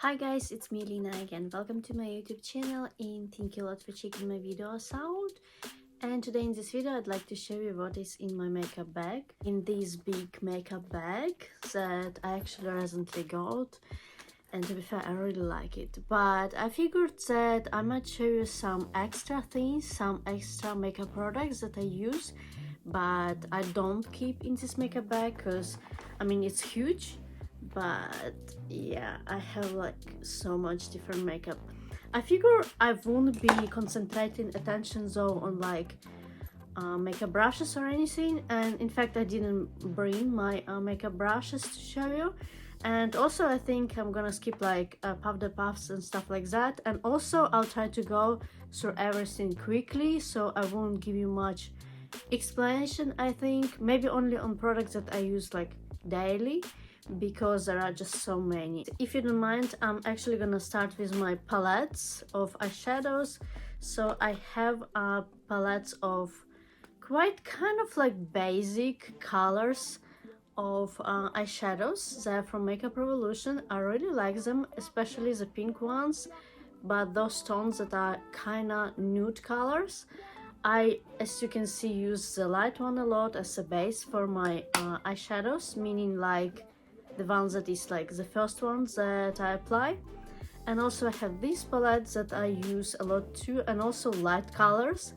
Hi guys, it's me Lina again. Welcome to my YouTube channel and thank you a lot for checking my videos out. And today in this video I'd like to show you what is in my makeup bag. In this big makeup bag that I actually recently got, and to be fair I really like it. But I figured that I might show you some extra things, some extra makeup products that I use but I don't keep in this makeup bag because I mean it's huge. But yeah, I have like so much different makeup. I figure I won't be concentrating attention though on like makeup brushes or anything, and in fact I didn't bring my makeup brushes to show you. And also I think I'm gonna skip like powder puffs and stuff like that, and also I'll try to go through everything quickly so I won't give you much explanation. I think maybe only on products that I use like daily, because there are just so many. If you don't mind, I'm actually gonna start with my palettes of eyeshadows. So I have palettes of quite kind of like basic colors of eyeshadows. They're from Makeup Revolution. I really like them, especially the pink ones, but those tones that are kind of nude colors, I, as you can see, use the light one a lot as a base for my eyeshadows, meaning like the ones that is like the first ones that I apply. And also I have these palettes that I use a lot too, and also light colors,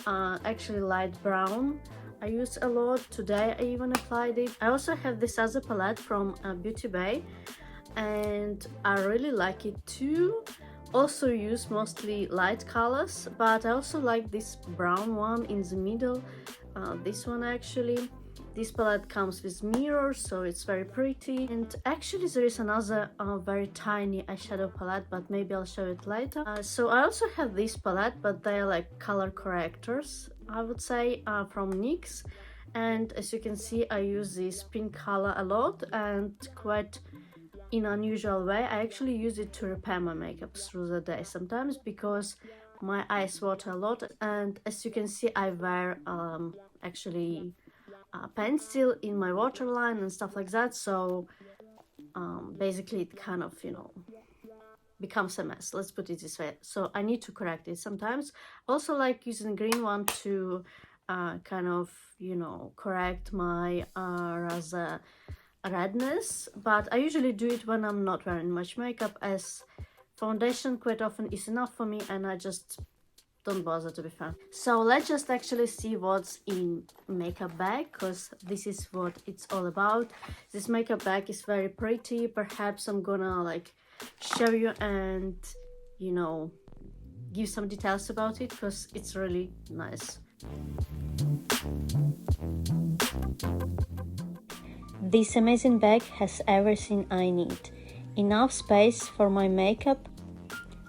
actually light brown I use a lot. Today I even applied it. I also have this other palette from OWBIA and I really like it too. Also use mostly light colors, but I also like this brown one in the middle, this one actually. This palette comes with mirrors, so it's very pretty. And actually there is another very tiny eyeshadow palette, but maybe I'll show it later. So I also have this palette, but they are like color correctors, I would say, from NYX. And as you can see, I use this pink color a lot, and quite in an unusual way. I actually use it to repair my makeup through the day sometimes, because my eyes water a lot. And as you can see, I wear actually pencil in my waterline and stuff like that, so basically it kind of, you know, becomes a mess, let's put it this way. So I need to correct it sometimes. Also like using green one to kind of, you know, correct my rather redness, but I usually do it when I'm not wearing much makeup, as foundation quite often is enough for me and I just don't bother, to be fair. So let's just actually see what's in makeup bag, because this is what it's all about. This makeup bag is very pretty. Perhaps I'm gonna like show you and, you know, give some details about it, because it's really nice. This amazing bag has everything I need. Enough space for my makeup,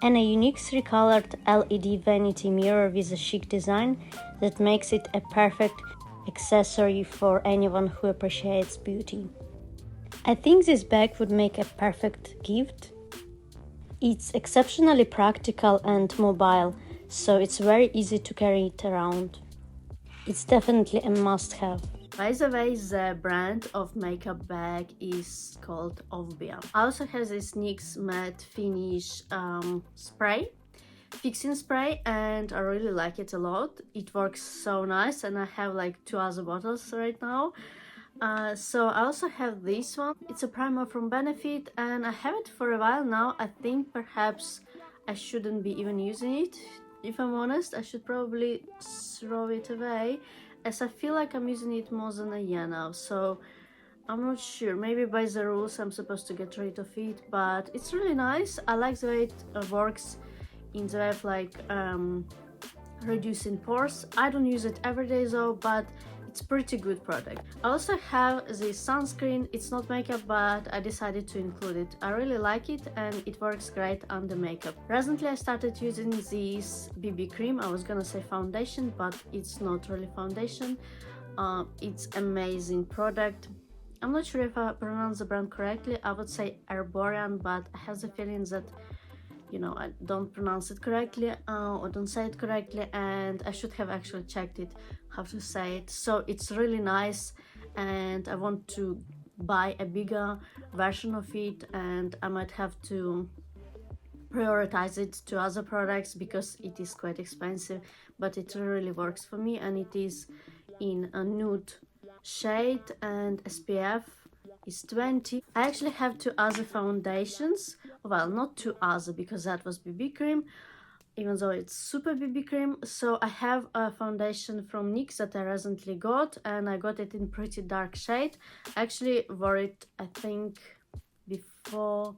and a unique 3-colored LED vanity mirror with a chic design that makes it a perfect accessory for anyone who appreciates beauty. I think this bag would make a perfect gift. It's exceptionally practical and mobile, so it's very easy to carry it around. It's definitely a must-have. By the way, the brand of makeup bag is called OWBIA. I also have this NYX matte finish spray, fixing spray, and I really like it a lot. It works so nice, and I have like 2 other bottles right now. So I also have this one. It's a primer from Benefit, and I have it for a while now. I think perhaps I shouldn't be even using it. If I'm honest, I should probably throw it away, as I feel like I'm using it more than a year now, so I'm not sure. Maybe by the rules I'm supposed to get rid of it, but it's really nice. I like the way it works in the way of like reducing pores. I don't use it every day though, but it's pretty good product. I also have this sunscreen. It's not makeup, but I decided to include it. I really like it and it works great under makeup. Recently I started using this BB cream. I was gonna say foundation, but it's not really foundation. It's amazing product. I'm not sure if I pronounce the brand correctly. I would say Arborian, but I have the feeling that, you know, I don't pronounce it correctly or don't say it correctly, and I should have actually checked it how to say it. So it's really nice, and I want to buy a bigger version of it, and I might have to prioritize it to other products because it is quite expensive, but it really works for me, and it is in a nude shade and SPF is 20. I actually have two other foundations, well, not two other because that was BB cream, even though it's super BB cream. So I have a foundation from NYX that I recently got, and I got it in pretty dark shade. I actually wore it, I think, before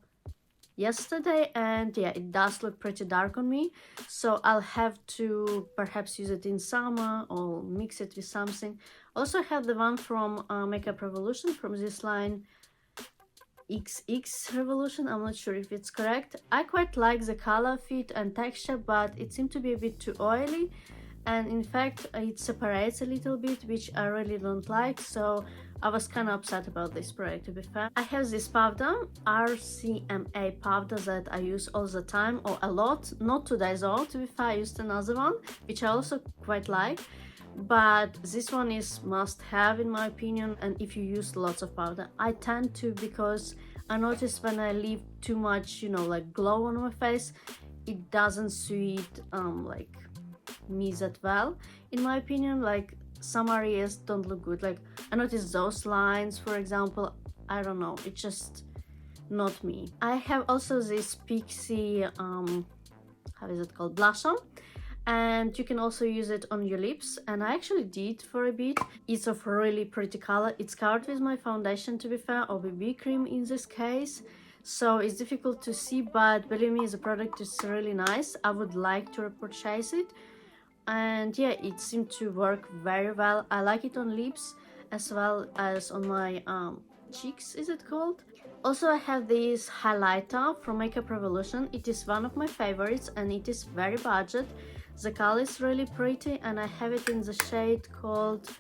yesterday, and yeah, it does look pretty dark on me, so I'll have to perhaps use it in summer or mix it with something. Also have the one from Makeup Revolution, from this line XX Revolution. I'm not sure if it's correct. I quite like the color, fit and texture, but it seemed to be a bit too oily, and in fact it separates a little bit, which I really don't like, so I was kind of upset about this product, to be fair. I have this powder, RCMA powder, that I use all the time, or a lot. Not today though, to be fair. I used another one which I also quite like, but this one is must have in my opinion. And if you use lots of powder, I tend to, because I notice when I leave too much, you know, like glow on my face, it doesn't suit like me that well, in my opinion. Like some areas don't look good, like I noticed those lines, for example. I don't know, it's just not me. I have also this Pixie how is it called, blush on, and you can also use it on your lips, and I actually did for a bit. It's of a really pretty color. It's covered with my foundation, to be fair, or BB cream in this case, so it's difficult to see, but believe me, the product is really nice. I would like to repurchase it, and yeah, it seemed to work very well. I like it on lips as well as on my cheeks, is it called. Also, I have this highlighter from Makeup Revolution. It is one of my favorites, and it is very budget. The color is really pretty, and I have it in the shade called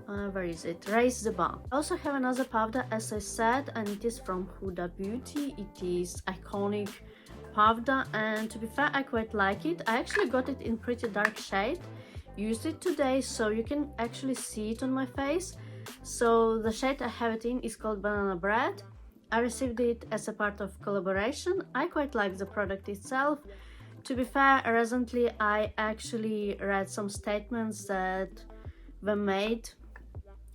where is it, Raise the Bar. I also have another powder, as I said, and it is from Huda Beauty. It is iconic powder, and to be fair, I quite like it. I actually got it in pretty dark shade, used it today, so you can actually see it on my face. So the shade I have it in is called Banana Bread. I received it as a part of collaboration. I quite like the product itself. To be fair, recently I actually read some statements that were made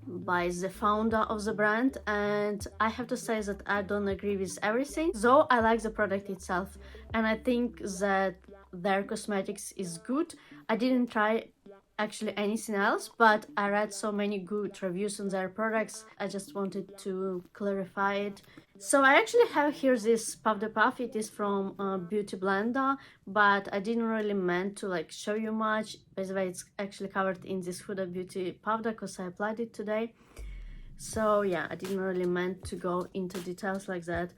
by the founder of the brand, and I have to say that I don't agree with everything, though I like the product itself, and I think that their cosmetics is good. I didn't try actually anything else, but I read so many good reviews on their products. I just wanted to clarify it. So I actually have here this powder puff. It is from Beauty Blender, but I didn't really meant to like show you much. By the way, it's actually covered in this Huda Beauty powder because I applied it today. So yeah, I didn't really meant to go into details like that.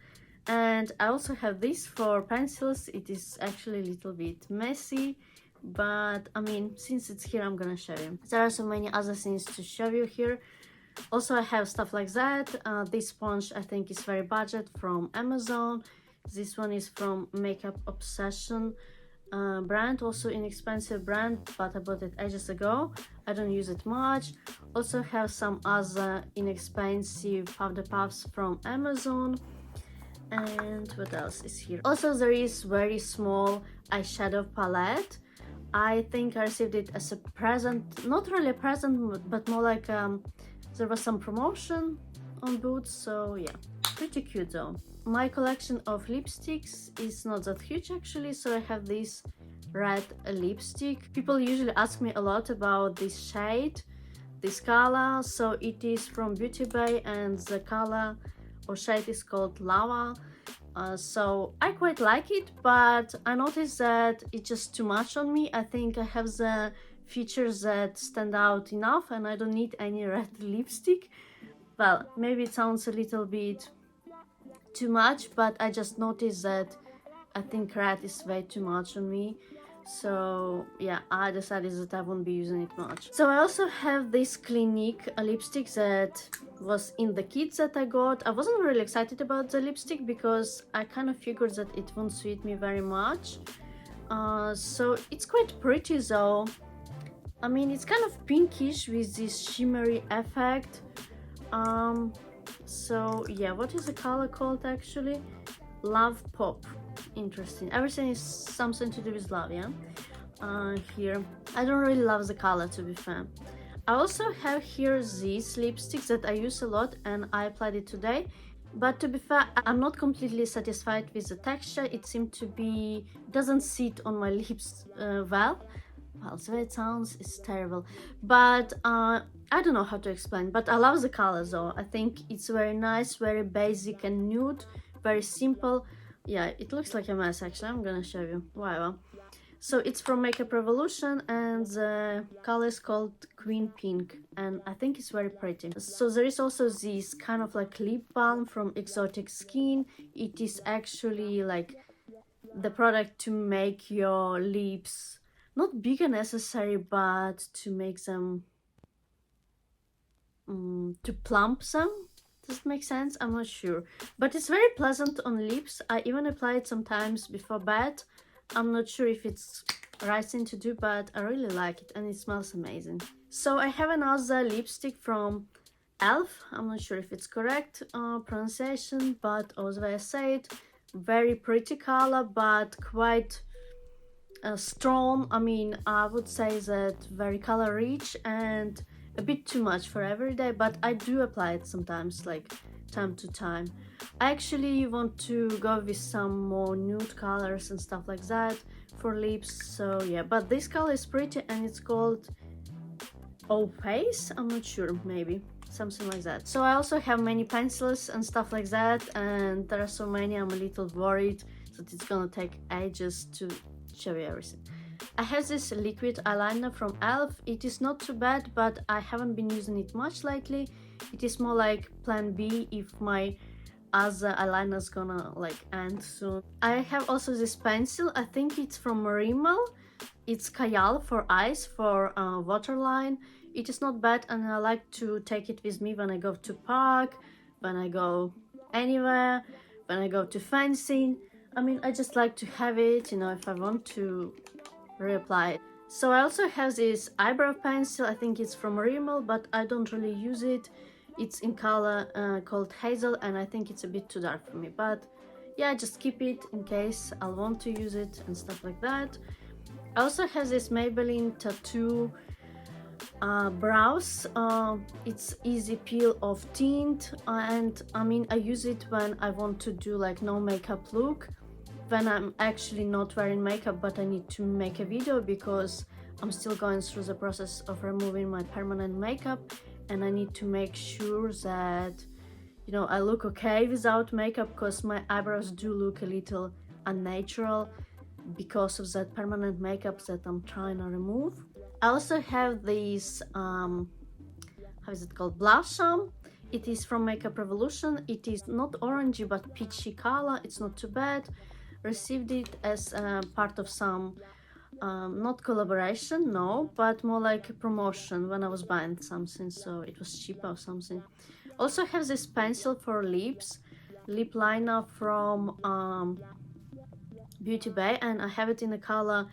And I also have this for pencils. It is actually a little bit messy, but I mean, since it's here, I'm gonna show you. There are so many other things to show you here. Also, I have stuff like that. This sponge I think is very budget, from Amazon. This one is from Makeup Obsession brand, also inexpensive brand, but I bought it ages ago. I don't use it much. Also have some other inexpensive powder puffs from Amazon. And what else is here? Also, there is very small eyeshadow palette. I think I received it as a present, not really a present, but more like there was some promotion on Boots, so yeah, pretty cute though. My collection of lipsticks is not that huge actually, so I have this red lipstick. People usually ask me a lot about this shade, this color. So it is from Beauty Bay, and the color or shade is called Lava. So I quite like it, but I noticed that it's just too much on me. I think I have the features that stand out enough, and I don't need any red lipstick. Well, maybe it sounds a little bit too much, but I just noticed that I think red is way too much on me. So yeah, I decided that I won't be using it much. So I also have this Clinique lipstick that was in the kits that I got. I wasn't really excited about the lipstick because I kind of figured that it won't suit me very much. So it's quite pretty though. I mean, it's kind of pinkish with this shimmery effect. So yeah, what is the color called actually? Love Pop. Interesting. Everything is something to do with love, yeah? Here. I don't really love the color, to be fair. I also have here these lipsticks that I use a lot and I applied it today. But to be fair, I'm not completely satisfied with the texture. It seemed to be, doesn't sit on my lips well. Well, the way it sounds is terrible. But I don't know how to explain. But I love the color though. I think it's very nice, very basic and nude, very simple. Yeah, it looks like a mess actually. I'm gonna show you. Wow. So it's from Makeup Revolution and the color is called Queen Pink and I think it's very pretty. So there is also this kind of like lip balm from Exotic Skin. It is actually like the product to make your lips not bigger necessary, but to make them to plump them. Does it make sense? I'm not sure, but it's very pleasant on lips. I even apply it sometimes before bed. I'm not sure if it's right thing to do, but I really like it and it smells amazing. So I have another lipstick from ELF. I'm not sure if it's correct pronunciation, but as I say it, very pretty color, but quite strong. I mean, I would say that very color rich and a bit too much for every day, but I do apply it sometimes, like time to time. I actually want to go with some more nude colors and stuff like that for lips, so yeah, but this color is pretty and it's called OWBIA. I'm not sure, maybe something like that. So I also have many pencils and stuff like that, and there are so many I'm a little worried that it's gonna take ages to show you everything. I have this liquid eyeliner from ELF. It is not too bad, but I haven't been using it much lately. It is more like plan B if my other eyeliner is gonna like end soon. I have also this pencil. I think it's from Rimmel. It's Kajal for eyes, for waterline. It is not bad and I like to take it with me when I go to park, when I go anywhere, when I go to fencing. I mean, I just like to have it, you know, if I want to reapply it. So I also have this eyebrow pencil. I think it's from Rimmel, but I don't really use it. It's in color called Hazel and I think it's a bit too dark for me, but yeah, just keep it in case I'll want to use it and stuff like that. I also have this Maybelline Tattoo brows. It's easy peel off tint and I mean, I use it when I want to do like no makeup look, when I'm actually not wearing makeup but I need to make a video because I'm still going through the process of removing my permanent makeup and I need to make sure that, you know, I look okay without makeup because my eyebrows do look a little unnatural because of that permanent makeup that I'm trying to remove. I also have this how is it called, blush. It is from Makeup Revolution. It is not orangey but peachy color. It's not too bad. Received it as part of some not collaboration, no, but more like a promotion when I was buying something, so it was cheaper or something. Also have this pencil for lips, lip liner from Beauty Bay, and I have it in the color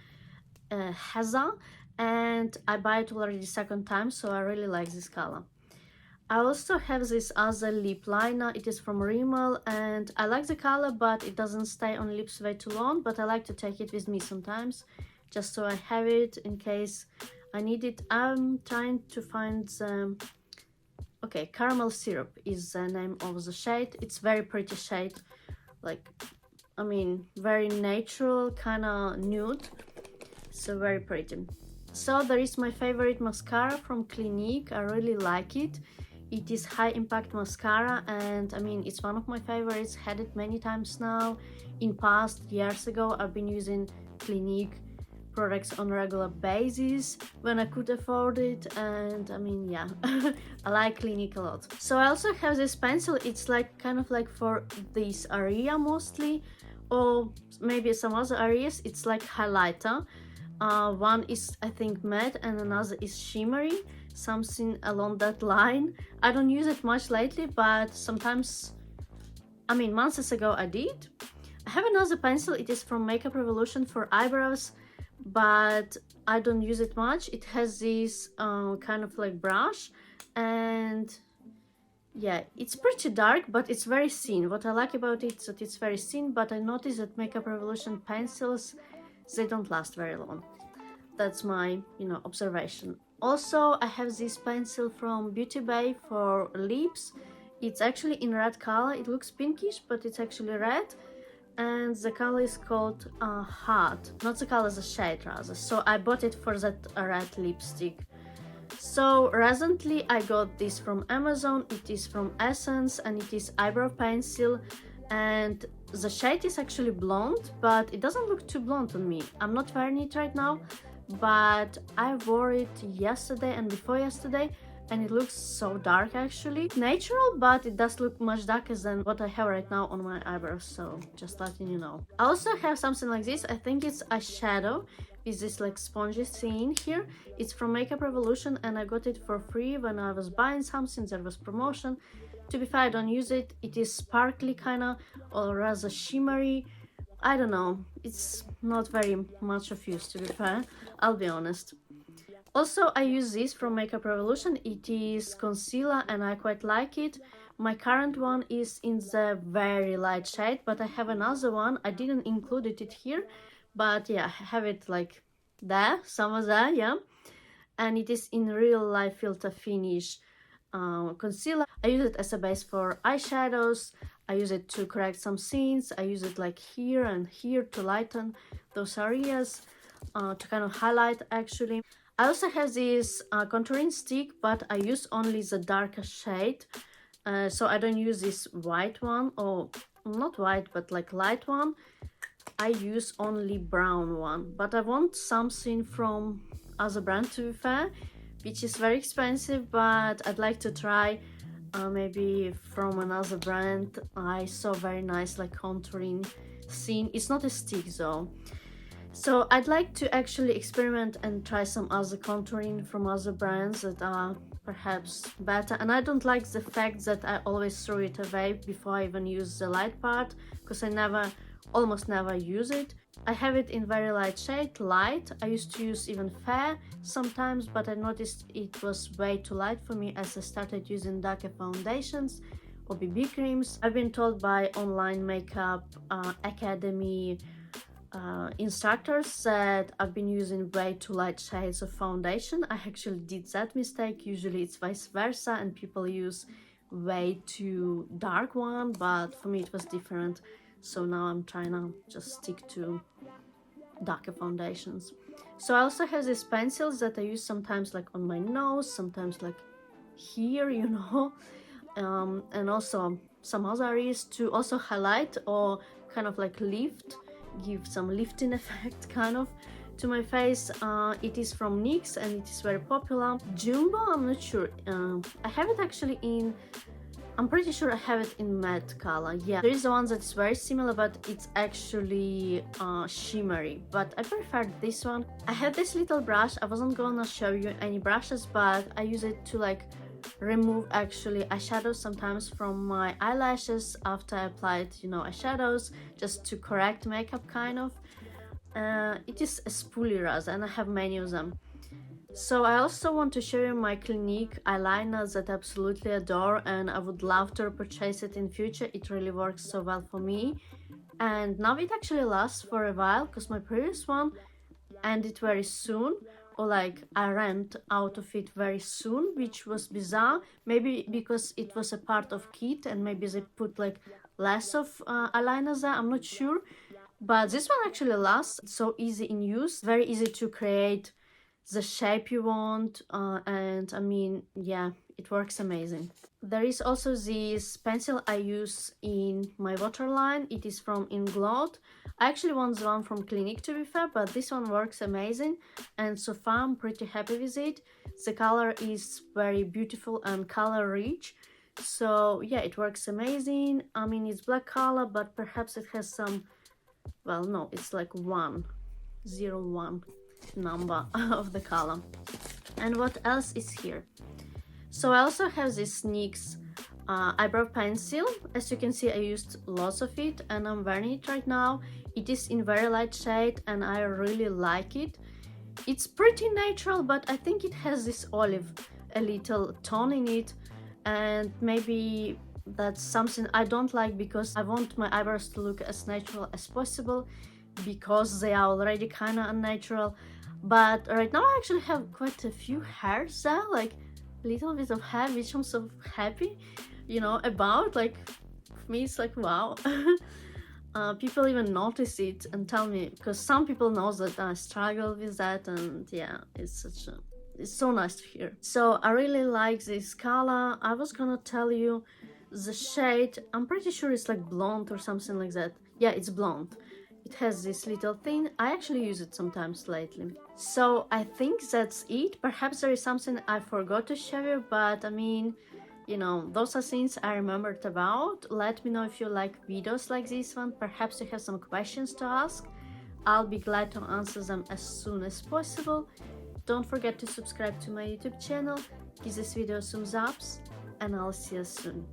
Haza, and I buy it already second time, so I really like this color. I also have this other lip liner. It is from Rimmel and I like the color, but it doesn't stay on lips way too long, but I like to take it with me sometimes just so I have it in case I need it. I'm trying to find the okay, Caramel Syrup is the name of the shade. It's very pretty shade, like, I mean, very natural, kind of nude, so very pretty. So there is my favorite mascara from Clinique. I really like it. It is high impact mascara and I mean, it's one of my favorites. Had it many times now. In past years ago I've been using Clinique products on a regular basis when I could afford it, and I mean, yeah, I like Clinique a lot. So I also have this pencil. It's like kind of like for this area mostly, or maybe some other areas. It's like highlighter. One is I think matte and another is shimmery, something along that line. I don't use it much lately, but sometimes, I mean, months ago I did. I have another pencil. It is from Makeup Revolution for eyebrows, but I don't use it much. It has this kind of like brush, and Yeah, it's pretty dark, but it's very thin. What I like about it is that it's very thin, but I noticed that Makeup Revolution pencils, they don't last very long. That's my, observation. Also, I have this pencil from Beauty Bay for lips. It's actually in red color. It looks pinkish, but it's actually red. And the color is called Heart. Not the color, the shade rather. So I bought it for that red lipstick. So recently I got this from Amazon. It is from Essence and it is eyebrow pencil, and the shade is actually blonde, but it doesn't look too blonde on me. I'm not wearing it right now, but I wore it yesterday and before yesterday, and it looks so dark actually. Natural, but it does look much darker than what I have right now on my eyebrows, so just letting you know. I also have something like this. I think it's a shadow with this like spongy thing here. It's from Makeup Revolution and I got it for free when I was buying something. There was promotion. To be fair, I don't use it. It is sparkly kinda, or rather shimmery. I don't know, it's not very much of use, to be fair, I'll be honest. Also, I use this from Makeup Revolution. It is concealer and I quite like it. My current one is in the very light shade, but I have another one. I didn't include it here, but yeah, I have it like there, somewhere there, yeah. And it is in Real Life Filter Finish concealer. I use it as a base for eyeshadows. I use it to correct some scenes. I use it like here and here to lighten those areas, to kind of highlight actually. I also have this contouring stick, but I use only the darker shade. So I don't use this white one, or not white, but like light one. I use only brown one, but I want something from other brand, to be fair, which is very expensive, but I'd like to try maybe from another brand. I saw very nice like contouring scene. It's not a stick though. So I'd like to actually experiment and try some other contouring from other brands that are perhaps better. And I don't like the fact that I always throw it away before I even use the light part, because I almost never use it. I have it in very light shade, light. I used to use even fair sometimes, but I noticed it was way too light for me as I started using darker foundations or BB creams. I've been told by online makeup academy instructors that I've been using way too light shades of foundation. I actually did that mistake. Usually it's vice versa and people use way too dark one, but for me it was different. So now I'm trying to just stick to darker foundations. So I also have these pencils that I use sometimes like on my nose, sometimes like here, you know, and also some other areas to also highlight or kind of like lift, give some lifting effect kind of to my face. It is from NYX and it is very popular. Jumbo, I'm not sure. I have it actually in, I'm pretty sure I have it in matte color. Yeah, there is one that's very similar, but it's actually shimmery, but I prefer this one. I have this little brush. I wasn't gonna show you any brushes, but I use it to like remove actually eyeshadows sometimes from my eyelashes after I applied, you know, eyeshadows, just to correct makeup kind of. It is a spoolie rather, and I have many of them. So I also want to show you my Clinique eyeliner that I absolutely adore, and I would love to purchase it in future. It really works so well for me, and now it actually lasts for a while, because my previous one ended very soon, or like I ran out of it very soon, which was bizarre. Maybe because it was a part of kit and maybe they put like less of eyeliner there, I'm not sure. But this one actually lasts. It's so easy in use, very easy to create the shape you want, and I mean, yeah, it works amazing. There is also this pencil I use in my waterline. It is from Inglot. I actually want the one from Clinique, to be fair, but this one works amazing, and so far I'm pretty happy with it. The color is very beautiful and color rich, so yeah, it works amazing. I mean, it's black color, but perhaps it has some, well, no, it's like 101 number of the color. And what else is here? So I also have this NYX eyebrow pencil. As you can see, I used lots of it and I'm wearing it right now. It is in very light shade and I really like it. It's pretty natural, but I think it has this olive, a little tone in it, and maybe that's something I don't like, because I want my eyebrows to look as natural as possible, because they are already kind of unnatural. But right now I actually have quite a few hairs there, like a little bit of hair, which I'm so happy, you know, about. Like, for me it's like, wow. People even notice it and tell me, because some people know that I struggle with that, and yeah, it's so nice to hear. So I really like this color. I was gonna tell you the shade. I'm pretty sure it's like blonde or something like that. Yeah, it's blonde. It has this little thing. I actually use it sometimes lately. So I think that's it. Perhaps there is something I forgot to show you, but I mean, you know, those are things I remembered about. Let me know if you like videos like this one. Perhaps you have some questions to ask. I'll be glad to answer them as soon as possible. Don't forget to subscribe to my YouTube channel, give this video some thumbs, and I'll see you soon.